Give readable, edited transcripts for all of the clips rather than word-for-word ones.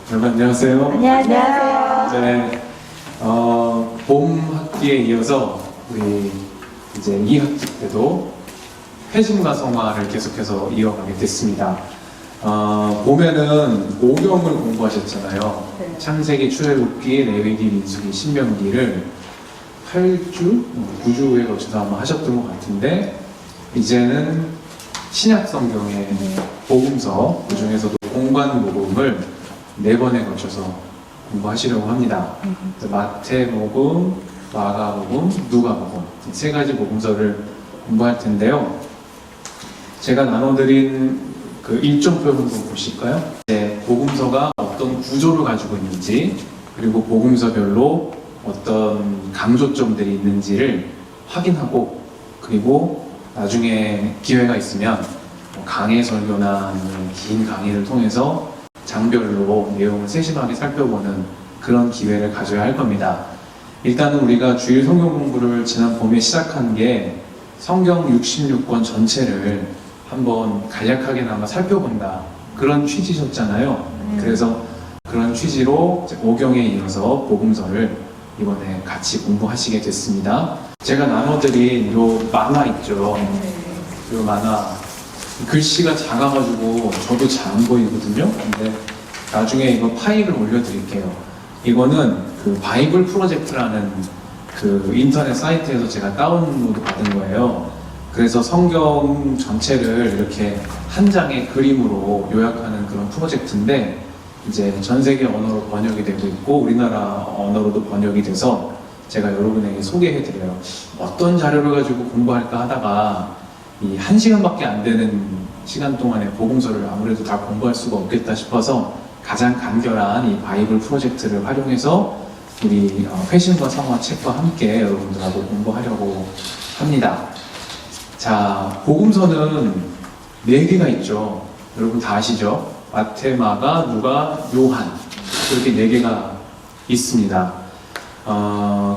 여러분 안녕하세요. 안녕하세요. 네, 봄 학기에 이어서 우리 이제 2학기 때도 회심과 성화를 계속해서 이어가게 됐습니다. 봄에는 오경을 공부하셨잖아요. 네. 창세기, 출애굽기, 레위기, 민수기, 신명기를 8주, 9주에 걸쳐서 아마 하셨던 것 같은데 이제는 신약 성경의 복음서, 그 중에서도 공관복음을 4번에 걸쳐서 공부하시려고 합니다. 마태복음, 마가복음, 누가복음 이 3가지 복음서를 공부할 텐데요. 제가 나눠드린 그 일정표 한번 보실까요? 네, 복음서가 어떤 구조를 가지고 있는지, 그리고 복음서별로 어떤 강조점들이 있는지를 확인하고, 그리고 나중에 기회가 있으면 강해 설교나 아니면 긴 강의를 통해서 장별로 내용을 세심하게 살펴보는 그런 기회를 가져야 할 겁니다. 일단은 우리가 주일 성경 공부를 지난 봄에 시작한 게 성경 66권 전체를 한번 간략하게나마 살펴본다, 그런 취지셨잖아요. 그래서 그런 취지로 오경에 이어서 복음서를 이번에 같이 공부하시게 됐습니다. 제가 나눠드린 요 만화 있죠. 요 만화 글씨가 작아가지고 저도 잘 안 보이거든요. 근데 나중에 이거 파일을 올려드릴게요. 이거는 그 바이블 프로젝트라는 그 인터넷 사이트에서 제가 다운로드 받은 거예요. 그래서 성경 전체를 이렇게 한 장의 그림으로 요약하는 그런 프로젝트인데, 이제 전 세계 언어로 번역이 되고 있고 우리나라 언어로도 번역이 돼서 제가 여러분에게 소개해드려요. 어떤 자료를 가지고 공부할까 하다가 이 1시간밖에 안 되는 시간 동안에 복음서를 아무래도 다 공부할 수가 없겠다 싶어서 가장 간결한 이 바이블 프로젝트를 활용해서 우리 회심과 성화 책과 함께 여러분들하고 공부하려고 합니다. 자, 복음서는 4개가 있죠. 여러분 다 아시죠? 마태, 마가, 누가, 요한, 이렇게 4개가 있습니다.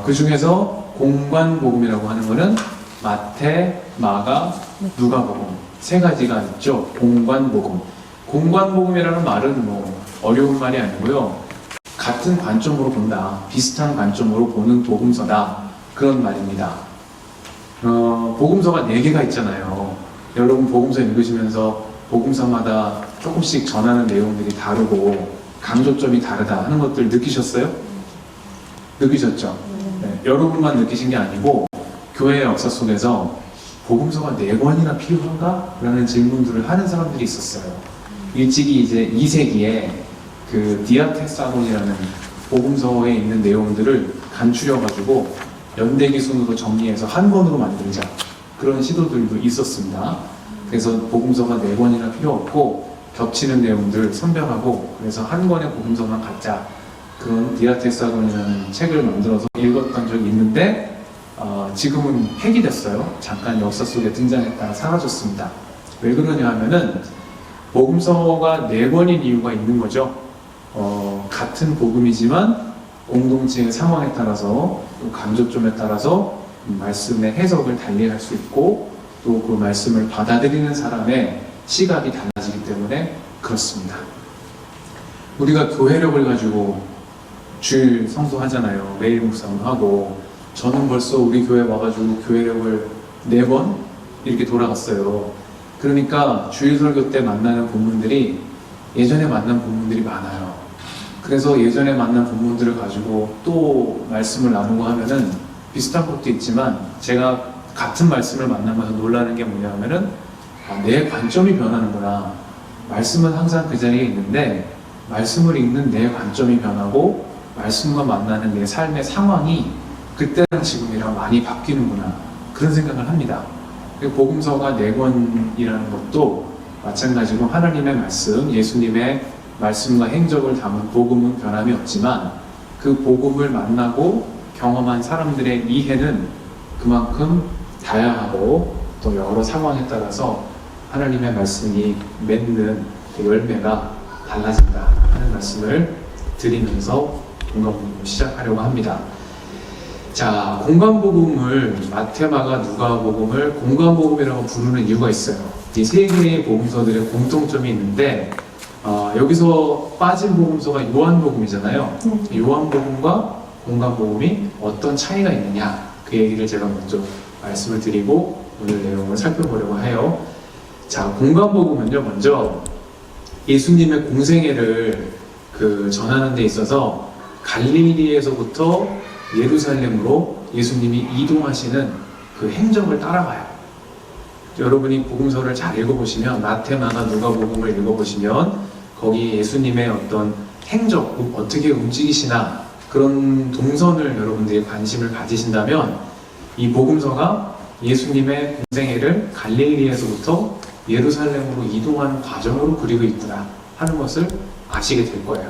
그 중에서 공관복음이라고 하는 것은 마태, 마가, 누가복음 3가지가 있죠. 공관복음. 공관복음이라는 말은 뭐 어려운 말이 아니고요. 같은 관점으로 본다, 비슷한 관점으로 보는 복음서다, 그런 말입니다. 복음서가 4개가 있잖아요. 여러분 복음서 읽으시면서 복음서마다 조금씩 전하는 내용들이 다르고 강조점이 다르다 하는 것들 느끼셨어요? 느끼셨죠? 네, 여러분만 느끼신 게 아니고 교회의 역사 속에서 복음서가 4권이나 필요한가? 라는 질문들을 하는 사람들이 있었어요. 일찍이 이제 2세기에 그 디아테사곤이라는 복음서에 있는 내용들을 간추려가지고 연대기 순으로 정리해서 한 권으로 만들자, 그런 시도들도 있었습니다. 그래서 복음서가 4권이나 필요 없고 겹치는 내용들 선별하고, 그래서 한 권의 복음서만 갖자, 그런 디아테사곤이라는 책을 만들어서 읽었던 적이 있는데 지금은 폐기됐어요. 잠깐 역사 속에 등장했다가 사라졌습니다. 왜 그러냐 하면은 복음서가 4권인 이유가 있는 거죠. 같은 복음이지만 공동체의 상황에 따라서, 또 강조점에 따라서 말씀의 해석을 달리 할 수 있고, 또 그 말씀을 받아들이는 사람의 시각이 달라지기 때문에 그렇습니다. 우리가 교회력을 가지고 주일 성수하잖아요. 매일 묵상하고. 저는 벌써 우리 교회 와가지고 교회력을 4번 이렇게 돌아갔어요. 그러니까 주일 설교 때 만나는 본문들이 예전에 만난 본문들이 많아요. 그래서 예전에 만난 본문들을 가지고 또 말씀을 나누고 하면은 비슷한 것도 있지만, 제가 같은 말씀을 만나면서 놀라는 게 뭐냐 하면은 내 관점이 변하는구나. 말씀은 항상 그 자리에 있는데 말씀을 읽는 내 관점이 변하고 말씀과 만나는 내 삶의 상황이 그때랑 지금이랑 많이 바뀌는구나, 그런 생각을 합니다. 그리고 복음서가 4권이라는 것도 마찬가지로 하나님의 말씀, 예수님의 말씀과 행적을 담은 복음은 변함이 없지만 그 복음을 만나고 경험한 사람들의 이해는 그만큼 다양하고 또 여러 상황에 따라서 하나님의 말씀이 맺는 그 열매가 달라진다 하는 말씀을 드리면서 공간복음을 시작하려고 합니다. 자, 공관복음을 마태, 마가, 누가복음을 공관복음이라고 부르는 이유가 있어요. 이 3개의 복음서들의 공통점이 있는데 여기서 빠진 복음서가 요한복음이잖아요. 네. 요한복음과 공관복음이 어떤 차이가 있느냐, 그 얘기를 제가 먼저 말씀을 드리고 오늘 내용을 살펴보려고 해요. 자, 공관복음은요, 먼저 예수님의 공생애를 전하는 데 있어서 갈릴리에서부터 예루살렘으로 예수님이 이동하시는 그 행적을 따라가요. 여러분이 복음서를 잘 읽어보시면, 마태, 마가, 누가복음을 읽어보시면 거기 예수님의 어떤 행적, 어떻게 움직이시나 그런 동선을 여러분들이 관심을 가지신다면 이 복음서가 예수님의 공생애를 갈릴리에서부터 예루살렘으로 이동하는 과정으로 그리고 있구나 하는 것을 아시게 될 거예요.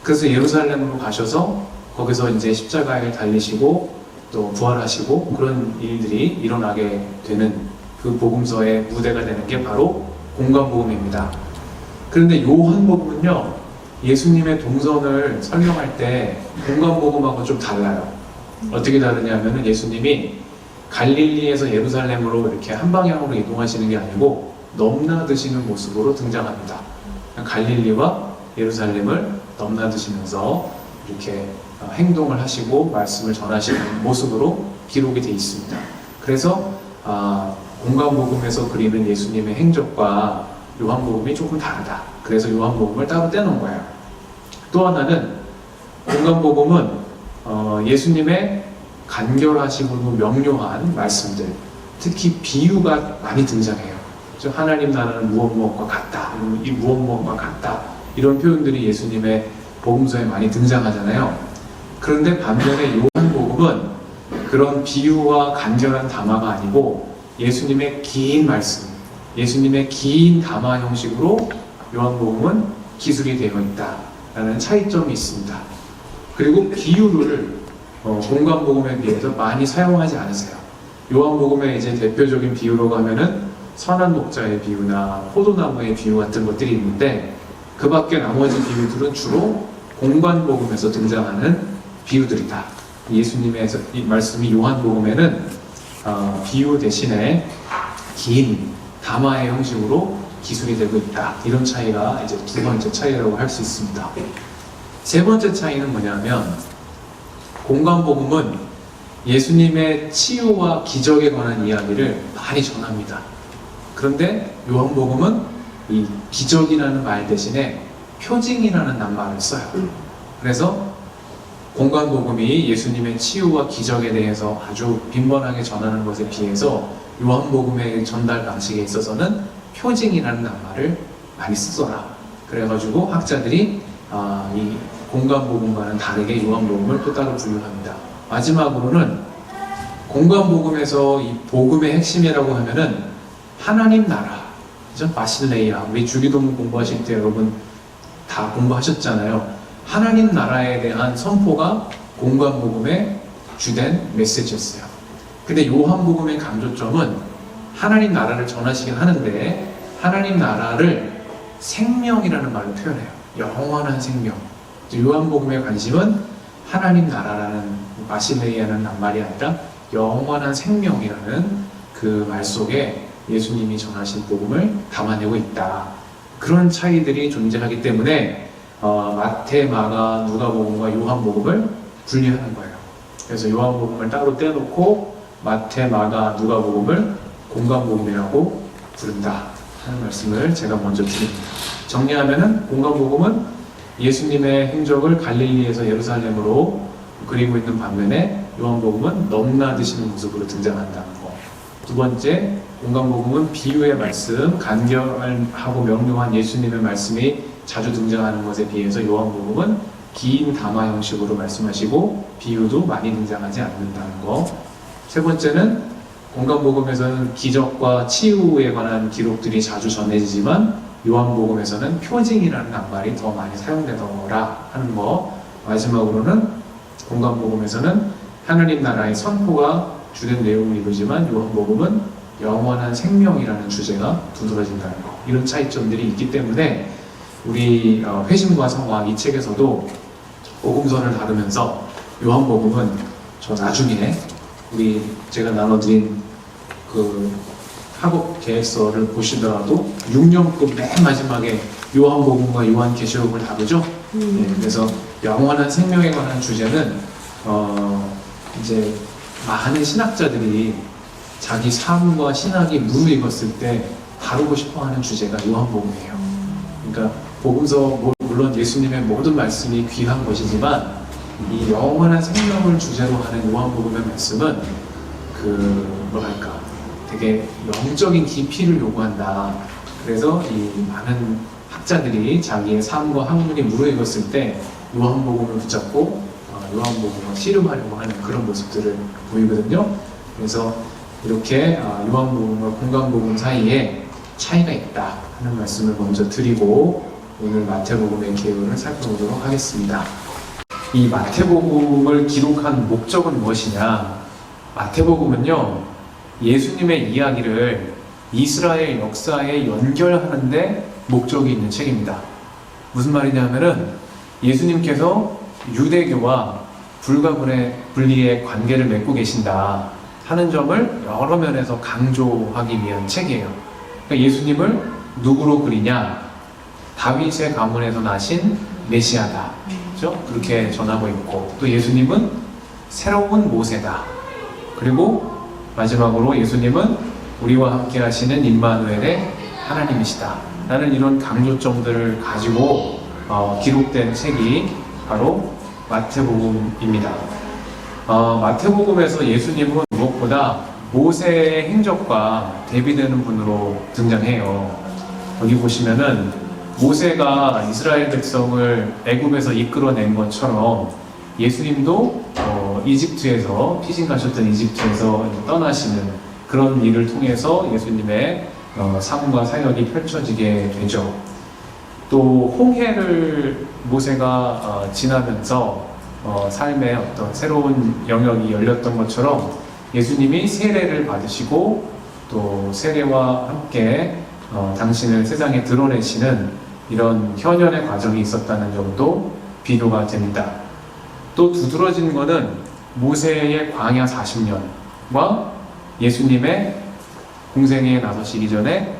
그래서 예루살렘으로 가셔서 거기서 이제 십자가에 달리시고 또 부활하시고 그런 일들이 일어나게 되는 그 복음서의 무대가 되는 게 바로 공관복음입니다. 그런데 요한복음은요, 예수님의 동선을 설명할 때 공관복음하고 좀 달라요. 어떻게 다르냐면은 예수님이 갈릴리에서 예루살렘으로 이렇게 한 방향으로 이동하시는 게 아니고 넘나드시는 모습으로 등장합니다. 갈릴리와 예루살렘을 넘나드시면서 이렇게 행동을 하시고 말씀을 전하시는 모습으로 기록이 되어 있습니다. 그래서 공관복음에서 그리는 예수님의 행적과 요한복음이 조금 다르다. 그래서 요한복음을 따로 떼놓은 거예요. 또 하나는 공관복음은 예수님의 간결하시고 명료한 말씀들, 특히 비유가 많이 등장해요. 즉 하나님 나라는 무엇과 같다, 이 무엇과 같다, 이런 표현들이 예수님의 복음서에 많이 등장하잖아요. 그런데 반면에 요한복음은 그런 비유와 간결한 담화가 아니고 예수님의 긴 말씀, 예수님의 긴 담화 형식으로 요한복음은 기술이 되어 있다라는 차이점이 있습니다. 그리고 비유를 공관복음에 비해서 많이 사용하지 않으세요. 요한복음의 이제 대표적인 비유로 가면은 선한 목자의 비유나 포도나무의 비유 같은 것들이 있는데, 그 밖에 나머지 비유들은 주로 공관복음에서 등장하는 비유들이다. 예수님의 이 말씀이 요한복음에는 비유 대신에 긴 담화의 형식으로 기술이 되고 있다. 이런 차이가 이제 두 번째 차이라고 할 수 있습니다. 세 번째 차이는 뭐냐면, 공관복음은 예수님의 치유와 기적에 관한 이야기를 많이 전합니다. 그런데 요한복음은 이 기적이라는 말 대신에 표징이라는 낱말을 써요. 그래서 공관복음이 예수님의 치유와 기적에 대해서 아주 빈번하게 전하는 것에 비해서 요한복음의 전달 방식에 있어서는 표징이라는 낱말을 많이 쓰더라. 그래가지고 학자들이 이 공관복음과는 다르게 요한복음을 또 따로 분류합니다. 마지막으로는 공관복음에서 이 복음의 핵심이라고 하면은 하나님 나라, 그죠? 마실레이아, 우리 주기도문 공부하실 때 여러분 다 공부하셨잖아요. 하나님 나라에 대한 선포가 공관복음의 주된 메시지였어요. 근데 요한복음의 강조점은 하나님 나라를 전하시긴 하는데 하나님 나라를 생명이라는 말로 표현해요. 영원한 생명. 요한복음의 관심은 하나님 나라라는 마실레이아는 낱말이 아니라 영원한 생명이라는 그 말 속에 예수님이 전하신 복음을 담아내고 있다. 그런 차이들이 존재하기 때문에 마태, 마가, 누가복음과 요한복음을 분리하는 거예요. 그래서 요한복음을 따로 떼놓고 마태, 마가, 누가복음을 공관복음이라고 부른다 하는 말씀을 제가 먼저 드립니다. 정리하면은 공관복음은 예수님의 행적을 갈릴리에서 예루살렘으로 그리고 있는 반면에 요한복음은 넘나드시는 모습으로 등장한다는 거. 두 번째, 공관복음은 비유의 말씀, 간결하고 명료한 예수님의 말씀이 자주 등장하는 것에 비해서 요한복음은 긴 담화 형식으로 말씀하시고 비유도 많이 등장하지 않는다는 거. 세 번째는 공관복음에서는 기적과 치유에 관한 기록들이 자주 전해지지만 요한복음에서는 표징이라는 낱말이 더 많이 사용되더라 하는 거. 마지막으로는 공관복음에서는 하나님 나라의 선포가 주된 내용을 이루지만 요한복음은 영원한 생명이라는 주제가 두드러진다는 거. 이런 차이점들이 있기 때문에 우리 회심과 성화 이 책에서도 복음서를 다루면서 요한복음은 저 나중에 제가 나눠드린 그 학업 계획서를 보시더라도 6년급 맨 마지막에 요한복음과 요한계시록을 다루죠. 그래서 영원한 생명에 관한 주제는 이제 많은 신학자들이 자기 삶과 신학이 무르익었을 때 다루고 싶어하는 주제가 요한복음이에요. 그러니까 복음서 물론 예수님의 모든 말씀이 귀한 것이지만 이 영원한 생명을 주제로 하는 요한복음의 말씀은 뭐랄까 되게 영적인 깊이를 요구한다. 그래서 이 많은 학자들이 자기의 삶과 학문이 무르익었을 때 요한복음을 붙잡고 요한복음을 씨름하려고 하는 그런 모습들을 보이거든요. 그래서 이렇게 요한복음과 공관복음 사이에 차이가 있다 하는 말씀을 먼저 드리고 오늘 마태복음의 개요를 살펴보도록 하겠습니다. 이 마태복음을 기록한 목적은 무엇이냐? 마태복음은요, 예수님의 이야기를 이스라엘 역사에 연결하는데 목적이 있는 책입니다. 무슨 말이냐면은 예수님께서 유대교와 불가분리의 관계를 맺고 계신다 하는 점을 여러 면에서 강조하기 위한 책이에요. 그러니까 예수님을 누구로 그리냐? 다윗의 가문에서 나신 메시아다. 그렇죠? 그렇게 전하고 있고, 또 예수님은 새로운 모세다. 그리고 마지막으로 예수님은 우리와 함께 하시는 임마누엘의 하나님이시다 라는 이런 강조점들을 가지고 기록된 책이 바로 마태복음입니다. 마태복음에서 예수님은 무엇보다 모세의 행적과 대비되는 분으로 등장해요. 여기 보시면은 모세가 이스라엘 백성을 애굽에서 이끌어낸 것처럼 예수님도 이집트에서 피신 가셨던 이집트에서 떠나시는 그런 일을 통해서 예수님의 삶과 사역이 펼쳐지게 되죠. 또 홍해를 모세가 지나면서 삶의 어떤 새로운 영역이 열렸던 것처럼 예수님이 세례를 받으시고 또 세례와 함께 당신을 세상에 드러내시는 이런 현현의 과정이 있었다는 점도 비교가 됩니다. 또 두드러진 것은 모세의 광야 40년과 예수님의 공생애에 나서시기 전에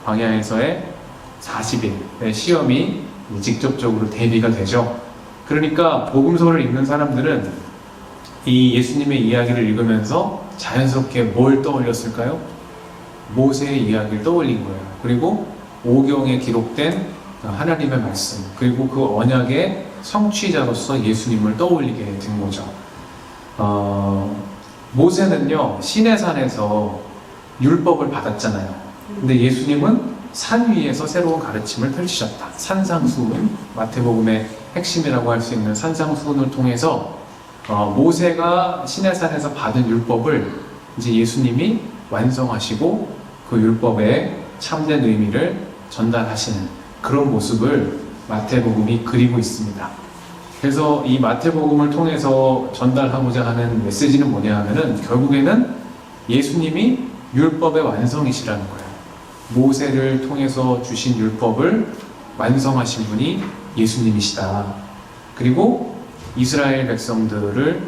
광야에서의 40일의 시험이 직접적으로 대비가 되죠. 그러니까 복음서를 읽는 사람들은 이 예수님의 이야기를 읽으면서 자연스럽게 뭘 떠올렸을까요? 모세의 이야기를 떠올린 거예요. 그리고 오경에 기록된 하나님의 말씀, 그리고 그 언약의 성취자로서 예수님을 떠올리게 된 거죠. 모세는요, 시내산에서 율법을 받았잖아요. 근데 예수님은 산 위에서 새로운 가르침을 펼치셨다. 산상수훈, 마태복음의 핵심이라고 할 수 있는 산상수훈을 통해서 모세가 시내산에서 받은 율법을 이제 예수님이 완성하시고 그 율법의 참된 의미를 전달하시는 그런 모습을 마태복음이 그리고 있습니다. 그래서 이 마태복음을 통해서 전달하고자 하는 메시지는 뭐냐 하면은 결국에는 예수님이 율법의 완성이시라는 거예요. 모세를 통해서 주신 율법을 완성하신 분이 예수님이시다. 그리고 이스라엘 백성들을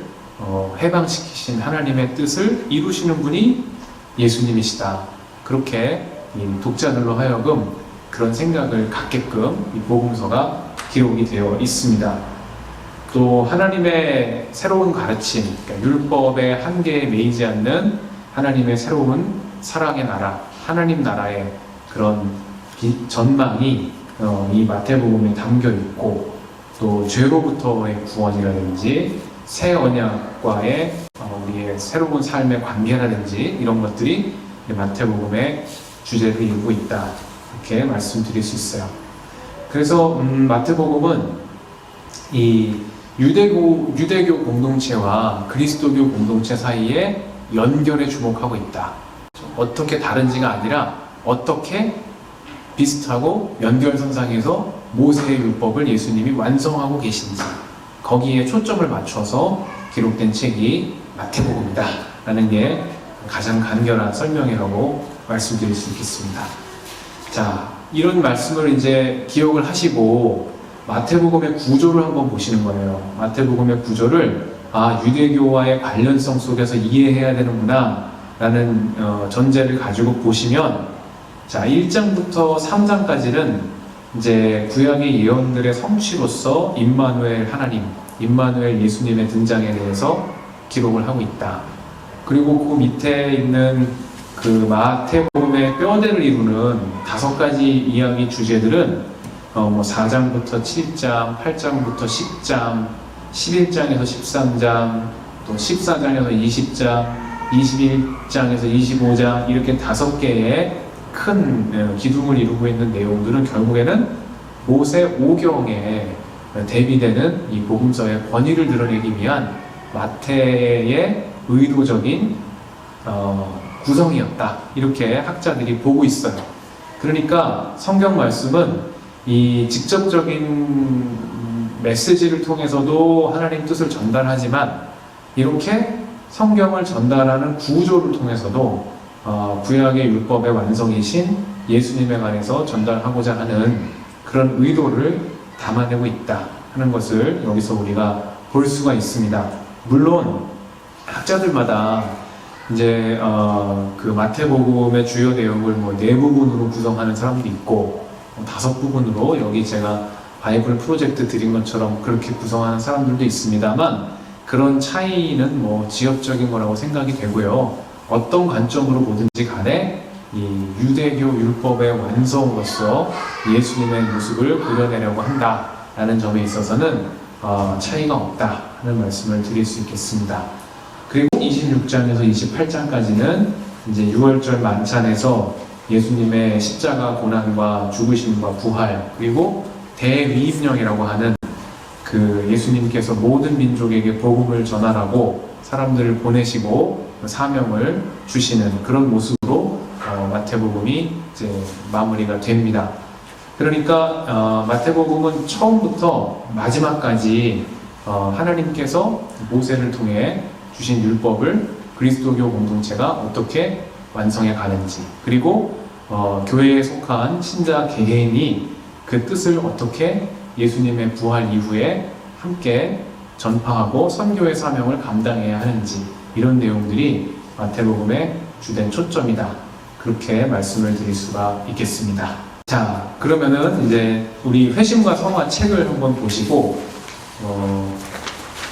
해방시키신 하나님의 뜻을 이루시는 분이 예수님이시다. 그렇게 이 독자들로 하여금 그런 생각을 갖게끔 이 복음서가 기록이 되어 있습니다. 또 하나님의 새로운 가르침, 그러니까 율법의 한계에 매이지 않는 하나님의 새로운 사랑의 나라, 하나님 나라의 그런 전망이 이 마태복음에 담겨 있고, 또 죄로부터의 구원이라든지 새 언약과의 우리의 새로운 삶의 관계라든지 이런 것들이 마태복음의 주제를 이루고 있다, 이렇게 말씀드릴 수 있어요. 그래서 마태복음은 이 유대교 공동체와 그리스도교 공동체 사이에 연결에 주목하고 있다. 어떻게 다른지가 아니라 어떻게 비슷하고 연결선상에서 모세의 율법을 예수님이 완성하고 계신지, 거기에 초점을 맞춰서 기록된 책이 마태복음이다 라는 게 가장 간결한 설명이라고 말씀드릴 수 있겠습니다. 자, 이런 말씀을 이제 기억을 하시고 마태복음의 구조를 한번 보시는 거예요. 마태복음의 구조를 유대교와의 관련성 속에서 이해해야 되는구나 라는 전제를 가지고 보시면, 자, 1장부터 3장까지는 이제 구약의 예언들의 성취로서 임마누엘 하나님, 임마누엘 예수님의 등장에 대해서 기록을 하고 있다. 그리고 그 밑에 있는 그 마태복음의 뼈대를 이루는 5가지 이야기 주제들은 4장부터 7장, 8장부터 10장, 11장에서 13장, 또 14장에서 20장, 21장에서 25장 이렇게 5개의 큰 기둥을 이루고 있는 내용들은 결국에는 모세 오경에 대비되는 이 복음서의 권위를 드러내기 위한 마태의 의도적인 구성이었다. 이렇게 학자들이 보고 있어요. 그러니까 성경 말씀은 이 직접적인 메시지를 통해서도 하나님 뜻을 전달하지만 이렇게 성경을 전달하는 구조를 통해서도 구약의 율법의 완성이신 예수님에 관해서 전달하고자 하는 그런 의도를 담아내고 있다 하는 것을 여기서 우리가 볼 수가 있습니다. 물론 학자들마다 이제 그 마태복음의 주요 내용을 4부분으로 구성하는 사람도 있고 5부분으로 여기 제가 바이블 프로젝트 드린 것처럼 그렇게 구성하는 사람들도 있습니다만 그런 차이는 지역적인 거라고 생각이 되고요. 어떤 관점으로 보든지 간에 이 유대교 율법의 완성으로서 예수님의 모습을 그려내려고 한다라는 점에 있어서는 차이가 없다 하는 말씀을 드릴 수 있겠습니다. 그리고 26장에서 28장까지는 이제 6월절 만찬에서 예수님의 십자가 고난과 죽으심과 부활 그리고 대위임령이라고 하는 그 예수님께서 모든 민족에게 복음을 전하라고 사람들을 보내시고 사명을 주시는 그런 모습으로 마태복음이 이제 마무리가 됩니다. 그러니까 마태복음은 처음부터 마지막까지 하나님께서 모세를 통해 주신 율법을 그리스도교 공동체가 어떻게 완성해 가는지 그리고 교회에 속한 신자 개개인이 그 뜻을 어떻게 예수님의 부활 이후에 함께 전파하고 선교의 사명을 감당해야 하는지 이런 내용들이 마태복음의 주된 초점이다. 그렇게 말씀을 드릴 수가 있겠습니다. 자, 그러면은 이제 우리 회심과 성화 책을 한번 보시고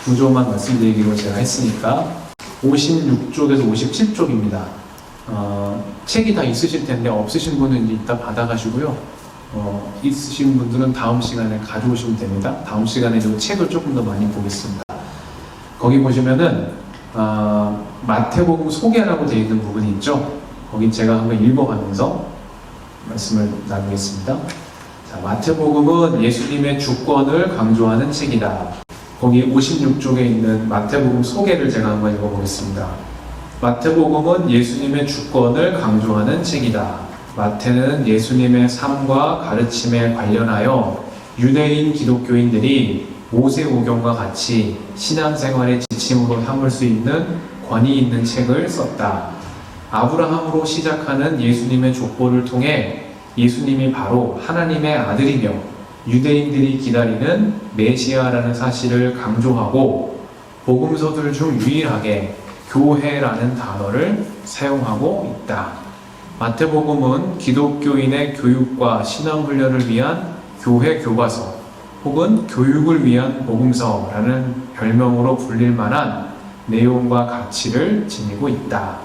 구조만 말씀드리기로 제가 했으니까 56쪽에서 57쪽입니다. 책이 다 있으실 텐데 없으신 분은 이따 받아가시고요. 있으신 분들은 다음 시간에 가져오시면 됩니다. 다음 시간에 이 책을 조금 더 많이 보겠습니다. 거기 보시면은 마태복음 소개라고 되어 있는 부분이 있죠. 거기 제가 한번 읽어가면서 말씀을 나누겠습니다. 자, 마태복음은 예수님의 주권을 강조하는 책이다. 거기 56쪽에 있는 마태복음 소개를 제가 한번 읽어보겠습니다. 마태복음은 예수님의 주권을 강조하는 책이다. 마태는 예수님의 삶과 가르침에 관련하여 유대인 기독교인들이 모세오경과 같이 신앙생활의 지침으로 삼을 수 있는 권위 있는 책을 썼다. 아브라함으로 시작하는 예수님의 족보를 통해 예수님이 바로 하나님의 아들이며 유대인들이 기다리는 메시아라는 사실을 강조하고 복음서들 중 유일하게 교회라는 단어를 사용하고 있다. 마태복음은 기독교인의 교육과 신앙훈련을 위한 교회 교과서 혹은 교육을 위한 복음서라는 별명으로 불릴 만한 내용과 가치를 지니고 있다.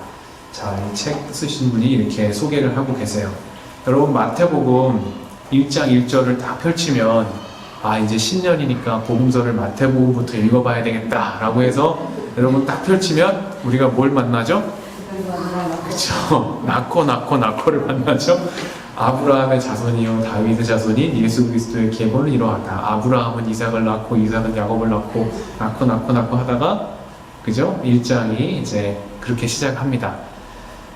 자, 이 책 쓰신 분이 이렇게 소개를 하고 계세요. 여러분, 마태복음 1장 1절을 다 펼치면 이제 신년이니까 복음서를 마태복음부터 읽어봐야 되겠다 라고 해서 여러분 딱 펼치면 우리가 뭘 만나죠? 그렇죠. 낳고를 만나죠. 아브라함의 자손이요 다윗의 자손인 예수 그리스도의 계보를 이루었다. 아브라함은 이삭을 낳고 이삭은 야곱을 낳고 낳고 하다가 그죠? 1장이 이제 그렇게 시작합니다.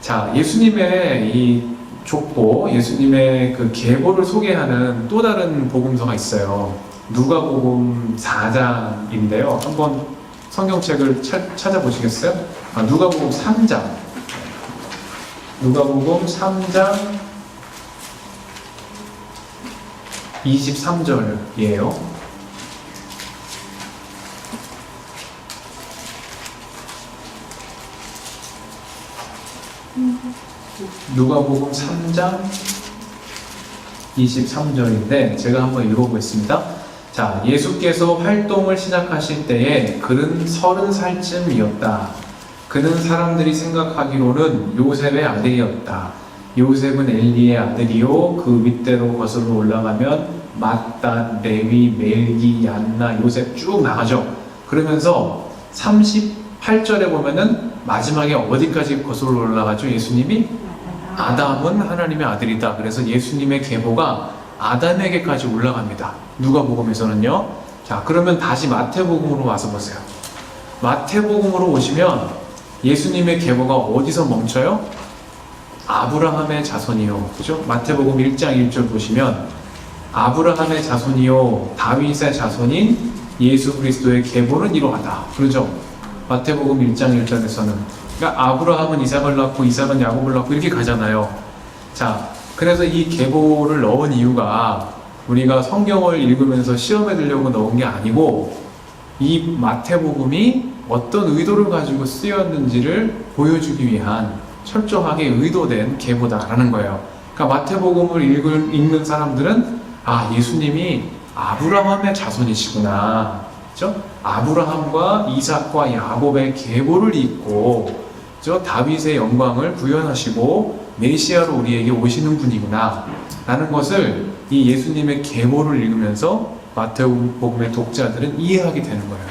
자, 예수님의 이 족보, 예수님의 그 계보를 소개하는 또 다른 복음서가 있어요. 누가복음 4장인데요. 한번 성경책을 찾아보시겠어요? 누가복음 3장. 누가복음 3장 23절이에요. 누가복음 3장 23절인데 제가 한번 읽어보겠습니다. 자, 예수께서 활동을 시작하실 때에 그는 30살쯤이었다. 그는 사람들이 생각하기로는 요셉의 아들이었다. 요셉은 엘리의 아들이요 그 윗대로 거슬러 올라가면 맏단, 레위, 멜기, 얀나, 요셉 쭉 나가죠. 그러면서 38절에 보면은 마지막에 어디까지 거슬러 올라가죠? 예수님이 아담은 하나님의 아들이다. 그래서 예수님의 계보가 아담에게까지 올라갑니다. 누가복음에서는요. 자, 그러면 다시 마태복음으로 와서 보세요. 마태복음으로 오시면 예수님의 계보가 어디서 멈춰요? 아브라함의 자손이요. 그죠? 마태복음 1장 1절 보시면 아브라함의 자손이요 다윗의 자손인 예수 그리스도의 계보는 이러하다. 그러죠? 마태복음 1장 1절에서는 그러니까 아브라함은 이삭을 낳고 이삭은 야곱을 낳고 이렇게 가잖아요. 자, 그래서 이 계보를 넣은 이유가 우리가 성경을 읽으면서 시험에 들려고 넣은 게 아니고 이 마태복음이 어떤 의도를 가지고 쓰였는지를 보여주기 위한 철저하게 의도된 계보다라는 거예요. 그러니까 마태복음을 읽는 사람들은 아, 예수님이 아브라함의 자손이시구나. 그렇죠? 아브라함과 이삭과 야곱의 계보를 잇고 다윗의 영광을 구현하시고 메시아로 우리에게 오시는 분이구나 라는 것을 이 예수님의 계보를 읽으면서 마태복음의 독자들은 이해하게 되는 거예요.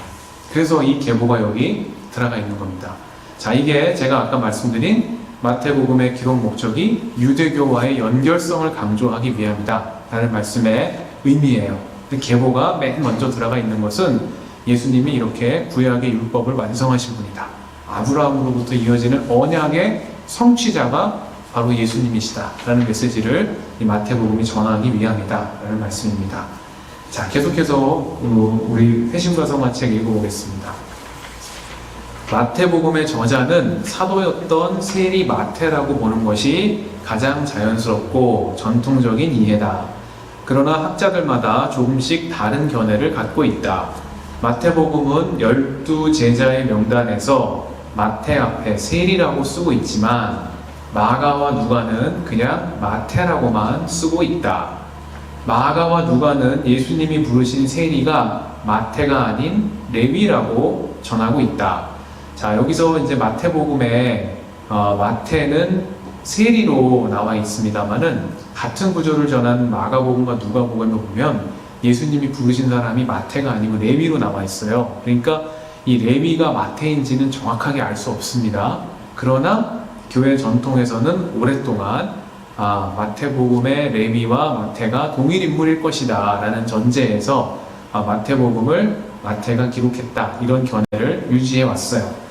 그래서 이 계보가 여기 들어가 있는 겁니다. 자, 이게 제가 아까 말씀드린 마태복음의 기록 목적이 유대교와의 연결성을 강조하기 위함이다 라는 말씀의 의미예요. 계보가 맨 먼저 들어가 있는 것은 예수님이 이렇게 구약의 율법을 완성하신 분이다. 아브라함으로부터 이어지는 언약의 성취자가 바로 예수님이시다 라는 메시지를 이 마태복음이 전하기 위함이다 라는 말씀입니다. 자, 계속해서 우리 회심과 성화책 읽어보겠습니다. 마태복음의 저자는 사도였던 세리 마태라고 보는 것이 가장 자연스럽고 전통적인 이해다. 그러나 학자들마다 조금씩 다른 견해를 갖고 있다. 마태복음은 12제자의 명단에서 마태 앞에 세리라고 쓰고 있지만 마가와 누가는 그냥 마태라고만 쓰고 있다. 마가와 누가는 예수님이 부르신 세리가 마태가 아닌 레위라고 전하고 있다. 자, 여기서 이제 마태복음에 마태는 세리로 나와 있습니다만은 같은 구조를 전한 마가복음과 누가복음을 보면 예수님이 부르신 사람이 마태가 아니고 레위로 나와 있어요. 그러니까 이 레위가 마태인지는 정확하게 알 수 없습니다. 그러나 교회 전통에서는 오랫동안 마태복음의 레위와 마태가 동일 인물일 것이다 라는 전제에서 마태복음을 마태가 기록했다 이런 견해를 유지해 왔어요.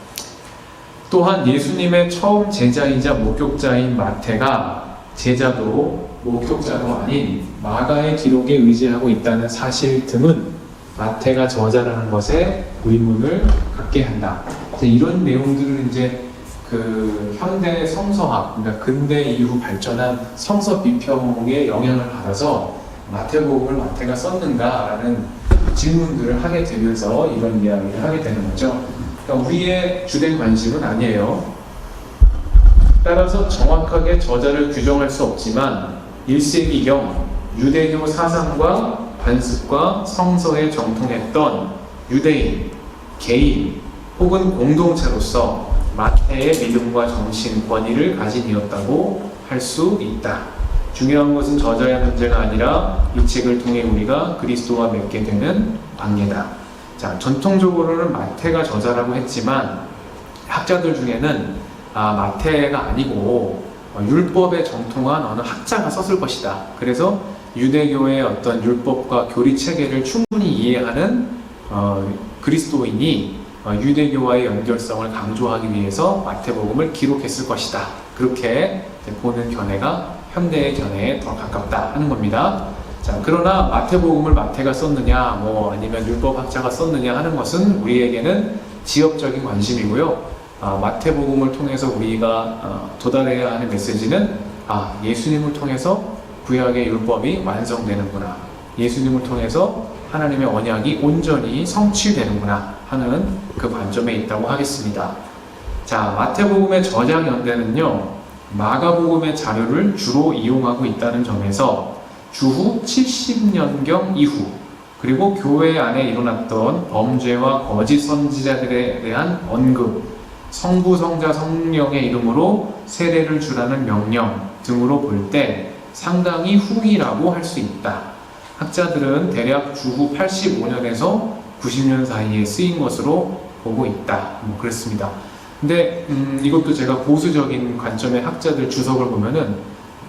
또한 예수님의 처음 제자이자 목격자인 마태가 제자도 목격자도 아닌 마가의 기록에 의지하고 있다는 사실 등은 마태가 저자라는 것에 의문을 갖게 한다. 이런 내용들을 이제 그 현대 성서학, 그러니까 근대 이후 발전한 성서 비평에 영향을 받아서 마태복음을 마태가 썼는가라는 질문들을 하게 되면서 이런 이야기를 하게 되는 거죠. 그러니까 우리의 주된 관심은 아니에요. 따라서 정확하게 저자를 규정할 수 없지만 1세기경 유대교 사상과 관습과 성서에 정통했던 유대인, 개인 혹은 공동체로서 마태의 믿음과 정신, 권위를 가진 이었다고 할 수 있다. 중요한 것은 저자의 문제가 아니라 이 책을 통해 우리가 그리스도와 맺게 되는 관계다. 자, 전통적으로는 마태가 저자라고 했지만 학자들 중에는 마태가 아니고 율법에 정통한 어느 학자가 썼을 것이다. 그래서 유대교의 어떤 율법과 교리 체계를 충분히 이해하는 그리스도인이 유대교와의 연결성을 강조하기 위해서 마태복음을 기록했을 것이다. 그렇게 보는 견해가 현대의 견해에 더 가깝다 하는 겁니다. 자, 그러나 마태복음을 마태가 썼느냐, 아니면 율법학자가 썼느냐 하는 것은 우리에게는 지역적인 관심이고요. 마태복음을 통해서 우리가 도달해야 하는 메시지는 예수님을 통해서 구약의 율법이 완성되는구나. 예수님을 통해서 하나님의 언약이 온전히 성취되는구나 하는 그 관점에 있다고 하겠습니다. 자, 마태복음의 저자 연대는요, 마가복음의 자료를 주로 이용하고 있다는 점에서 주후 70년경 이후, 그리고 교회 안에 일어났던 범죄와 거짓 선지자들에 대한 언급, 성부, 성자, 성령의 이름으로 세례를 주라는 명령 등으로 볼 때 상당히 후기라고 할 수 있다. 학자들은 대략 주후 85년에서 90년 사이에 쓰인 것으로 보고 있다. 그랬습니다. 근데 이것도 제가 보수적인 관점의 학자들 주석을 보면은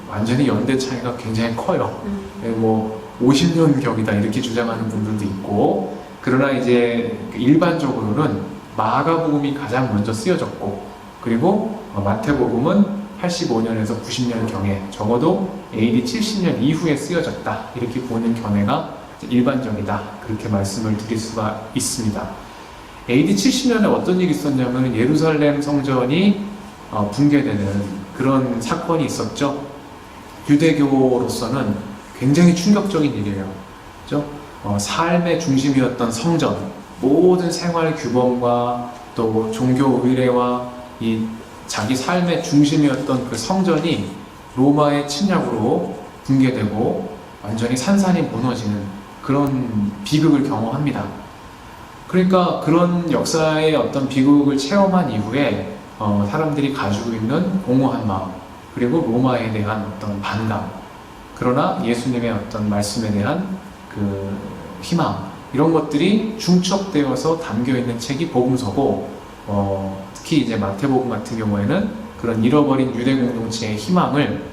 완전히 연대 차이가 굉장히 커요. 50년 격이다 이렇게 주장하는 분들도 있고, 그러나 이제 일반적으로는 마가복음이 가장 먼저 쓰여졌고, 그리고 마태복음은 85년에서 90년 경에, 적어도 AD 70년 이후에 쓰여졌다 이렇게 보는 견해가 일반적이다, 그렇게 말씀을 드릴 수가 있습니다. AD 70년에 어떤 일이 있었냐면 예루살렘 성전이 붕괴되는 그런 사건이 있었죠. 유대교로서는 굉장히 충격적인 일이에요. 그렇죠? 삶의 중심이었던 성전, 모든 생활 규범과 또 종교 의례와 이 자기 삶의 중심이었던 그 성전이 로마의 침략으로 붕괴되고 완전히 산산이 무너지는 그런 비극을 경험합니다. 그러니까 그런 역사의 어떤 비극을 체험한 이후에 사람들이 가지고 있는 공허한 마음, 그리고 로마에 대한 어떤 반감, 그러나 예수님의 어떤 말씀에 대한 그 희망, 이런 것들이 중첩되어서 담겨있는 책이 복음서고, 특히 이제 마태복음 같은 경우에는 그런 잃어버린 유대 공동체의 희망을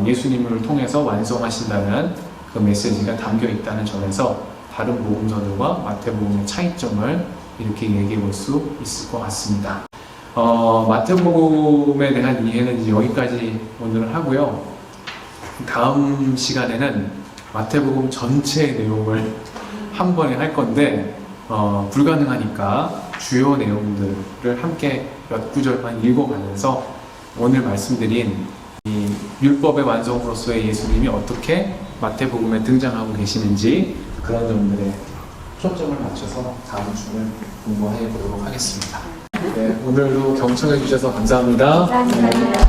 예수님을 통해서 완성하신다는 그 메시지가 담겨 있다는 점에서 다른 복음서들과 마태복음의 차이점을 이렇게 얘기해 볼 수 있을 것 같습니다. 마태복음에 대한 이해는 이제 여기까지 오늘 하고요. 다음 시간에는 마태복음 전체의 내용을 한 번에 할 건데 불가능하니까 주요 내용들을 함께 몇 구절만 읽어가면서 오늘 말씀드린 이 율법의 완성으로서의 예수님이 어떻게 마태복음에 등장하고 계시는지 그런 점들에 초점을 맞춰서 다음 주를 공부해 보도록 하겠습니다. 네, 오늘도 경청해 주셔서 감사합니다. 감사합니다.